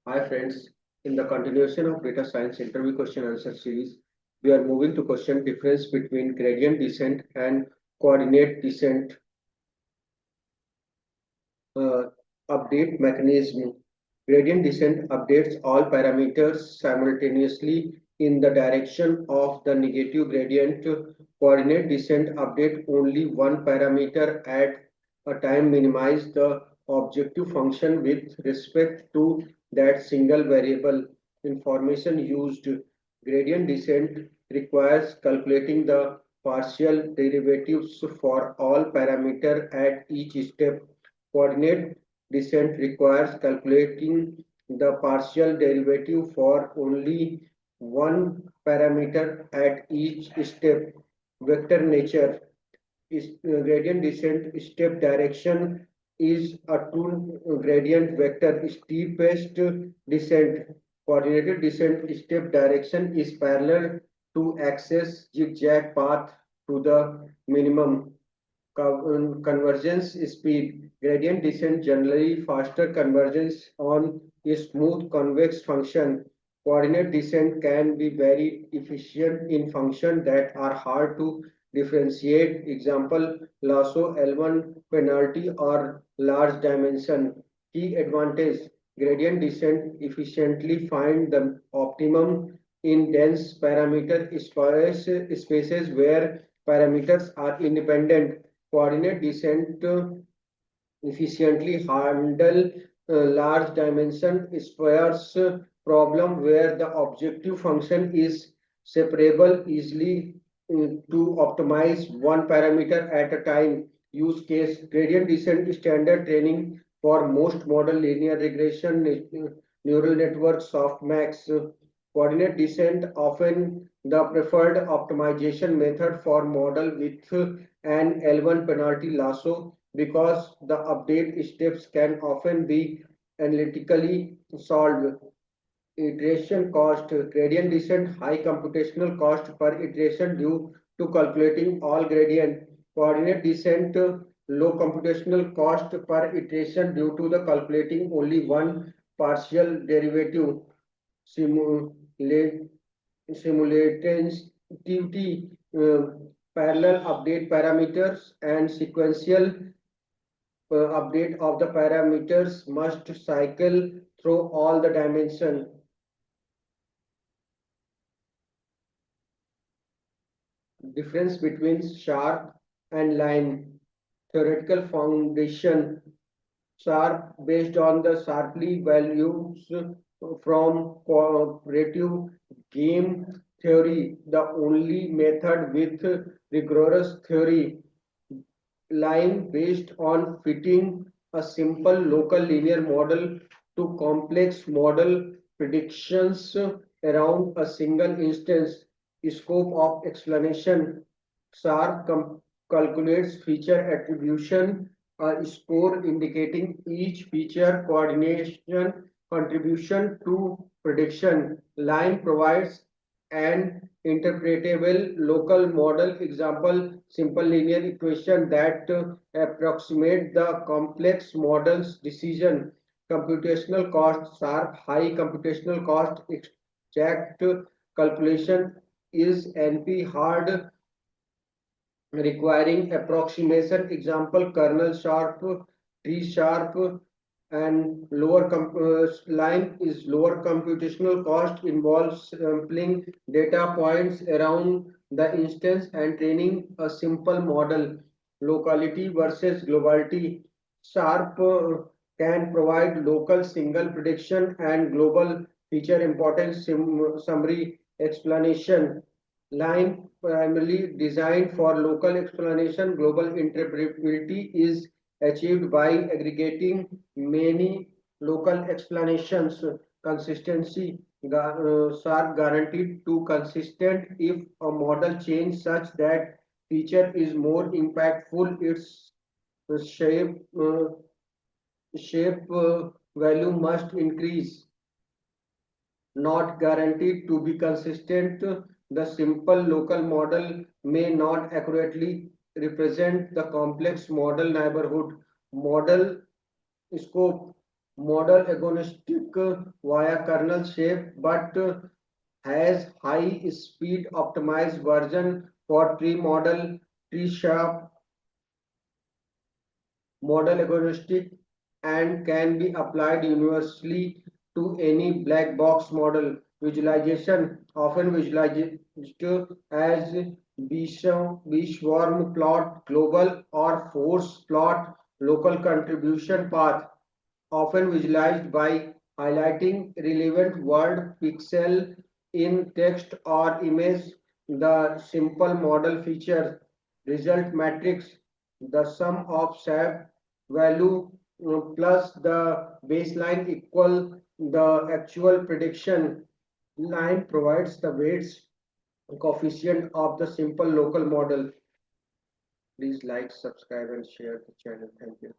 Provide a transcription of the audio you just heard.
Hi friends, in the continuation of data science interview question answer series, we are moving to question difference between gradient descent and coordinate descent uh, update mechanism. Gradient descent updates all parameters simultaneously in the direction of the negative gradient. Coordinate descent update only one parameter at a time, minimize the objective function with respect to that single variable. Information used. Gradient descent requires calculating the partial derivatives for all parameter at each step. Coordinate descent requires calculating the partial derivative for only one parameter at each step. Vector nature is gradient descent step direction is a two gradient vector. Steepest descent, coordinated descent step direction is parallel to axis zigzag path to the minimum convergence speed. Gradient descent generally faster convergence on a smooth convex function. Coordinate descent can be very efficient in functions that are hard to differentiate. Example, lasso L1 penalty or large dimension. Key advantage, gradient descent efficiently find the optimum in dense parameter spaces where parameters are independent. Coordinate descent efficiently handle large dimension spares problem where the objective function is separable easily to optimize one parameter at a time. Use case gradient descent standard training for most model linear regression neural networks softmax. Coordinate descent often the preferred optimization method for model with an L1 penalty lasso because the update steps can often be analytically solved. Iteration cost, gradient descent, high computational cost per iteration due to calculating all gradient. Coordinate descent, low computational cost per iteration due to the calculating only one partial derivative. Simulate, simultaneity, parallel update parameters and sequential update of the parameters must cycle through all the dimension. Difference between sharp and line. Theoretical foundation. Sharp based on the sharply values from cooperative game theory, the only method with rigorous theory. Line based on fitting a simple local linear model to complex model predictions around a single instance. Scope of explanation. SAR calculates feature attribution, a score indicating each feature coordination contribution to prediction. Line provides an interpretable local model, example, simple linear equation that approximate the complex model's decision. Computational cost, sharp, high computational cost, exact calculation is NP hard requiring approximation. Example, kernel sharp, tree sharp, and line is lower computational cost, involves sampling data points around the instance and training a simple model. Locality versus globality. Sharp can provide local single prediction and global feature importance summary explanation. Line primarily designed for local explanation, global interpretability is achieved by aggregating many local explanations. Consistency are guaranteed to consistent if a model change such that feature is more impactful. Its shape value must increase, not guaranteed to be consistent. The simple local model may not accurately represent the complex model neighborhood. Model scope. model agnostic via kernel shape, but has high speed optimized version for tree model, tree sharp, model agnostic, and can be applied universally to any black box model. Visualization often visualized as Beachworm plot, global or force plot, local contribution path, often visualized by highlighting relevant word pixel in text or image. The simple model features result matrix, the sum of SHAP value plus the baseline equal the actual prediction line provides the weights coefficient of the simple local model. Please like, subscribe and share the channel. Thank you.